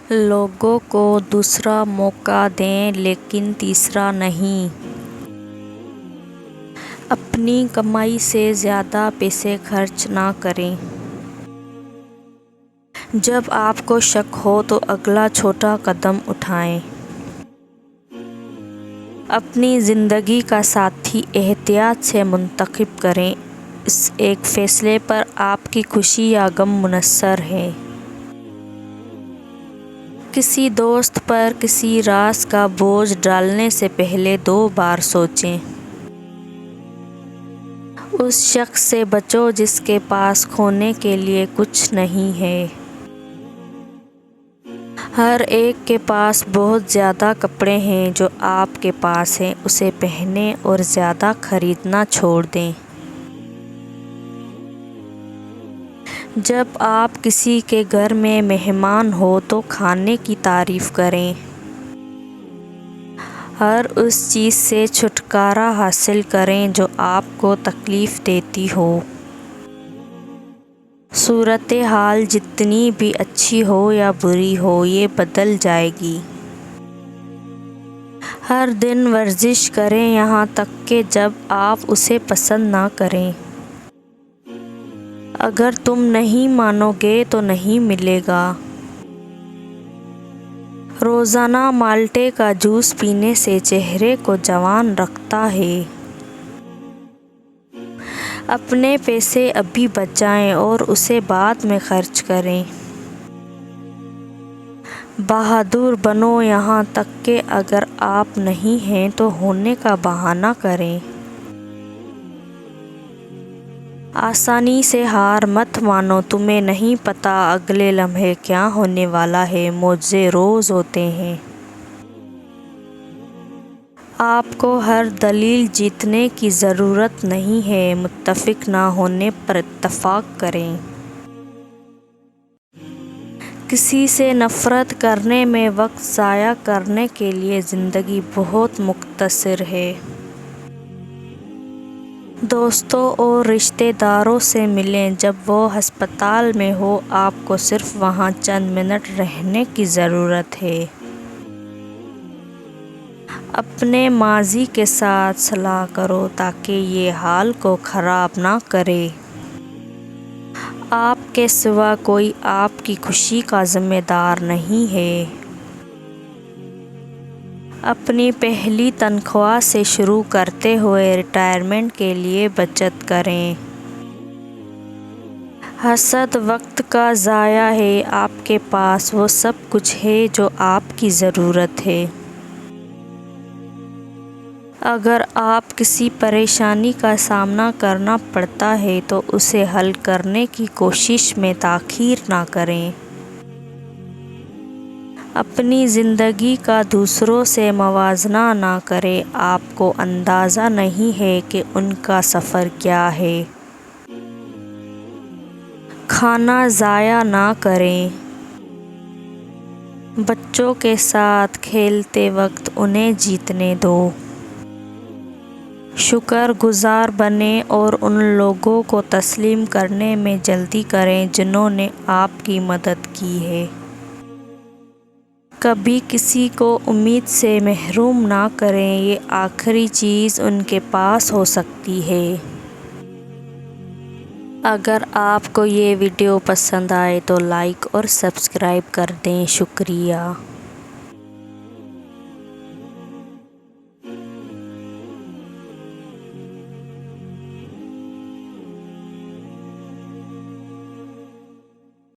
لوگوں کو دوسرا موقع دیں لیکن تیسرا نہیں۔ اپنی کمائی سے زیادہ پیسے خرچ نہ کریں۔ جب آپ کو شک ہو تو اگلا چھوٹا قدم اٹھائیں۔ اپنی زندگی کا ساتھی احتیاط سے منتخب کریں۔ اس ایک فیصلے پر آپ کی خوشی یا غم منحصر ہے۔ کسی دوست پر کسی راز کا بوجھ ڈالنے سے پہلے 2 بار سوچیں۔ اس شخص سے بچو جس کے پاس کھونے کے لیے کچھ نہیں ہے۔ ہر ایک کے پاس بہت زیادہ کپڑے ہیں۔ جو آپ کے پاس ہے اسے پہنیں اور زیادہ خریدنا چھوڑ دیں۔ جب آپ کسی کے گھر میں مہمان ہو تو کھانے کی تعریف کریں۔ ہر اس چیز سے چھٹکارا حاصل کریں جو آپ کو تکلیف دیتی ہو۔ صورتحال جتنی بھی اچھی ہو یا بری ہو یہ بدل جائے گی۔ ہر دن ورزش کریں یہاں تک کہ جب آپ اسے پسند نہ کریں۔ اگر تم نہیں مانو گے تو نہیں ملے گا۔ روزانہ مالٹے کا جوس پینے سے چہرے کو جوان رکھتا ہے۔ اپنے پیسے ابھی بچائیں اور اسے بعد میں خرچ کریں۔ بہادر بنو یہاں تک کہ اگر آپ نہیں ہیں تو ہونے کا بہانہ کریں۔ آسانی سے ہار مت مانو۔ تمہیں نہیں پتہ اگلے لمحے کیا ہونے والا ہے۔ معجزے روز ہوتے ہیں۔ آپ کو ہر دلیل جیتنے کی ضرورت نہیں ہے۔ متفق نہ ہونے پر اتفاق کریں۔ کسی سے نفرت کرنے میں وقت ضائع کرنے کے لیے زندگی بہت مختصر ہے۔ دوستوں اور رشتہ داروں سے ملیں جب وہ ہسپتال میں ہو۔ آپ کو صرف وہاں چند منٹ رہنے کی ضرورت ہے۔ اپنے ماضی کے ساتھ صلح کرو تاکہ یہ حال کو خراب نہ کرے۔ آپ کے سوا کوئی آپ کی خوشی کا ذمہ دار نہیں ہے۔ اپنی پہلی تنخواہ سے شروع کرتے ہوئے ریٹائرمنٹ کے لیے بچت کریں۔ حسد وقت کا ضیاع ہے۔ آپ کے پاس وہ سب کچھ ہے جو آپ کی ضرورت ہے۔ اگر آپ کسی پریشانی کا سامنا کرنا پڑتا ہے تو اسے حل کرنے کی کوشش میں تاخیر نہ کریں۔ اپنی زندگی کا دوسروں سے موازنہ نہ کریں۔ آپ کو اندازہ نہیں ہے کہ ان کا سفر کیا ہے۔ کھانا ضائع نہ کریں۔ بچوں کے ساتھ کھیلتے وقت انہیں جیتنے دو۔ شکر گزار بنیں اور ان لوگوں کو تسلیم کرنے میں جلدی کریں جنہوں نے آپ کی مدد کی ہے۔ کبھی کسی کو امید سے محروم نہ کریں۔ یہ آخری چیز ان کے پاس ہو سکتی ہے۔ اگر آپ کو یہ ویڈیو پسند آئے تو لائک اور سبسکرائب کر دیں۔ شکریہ۔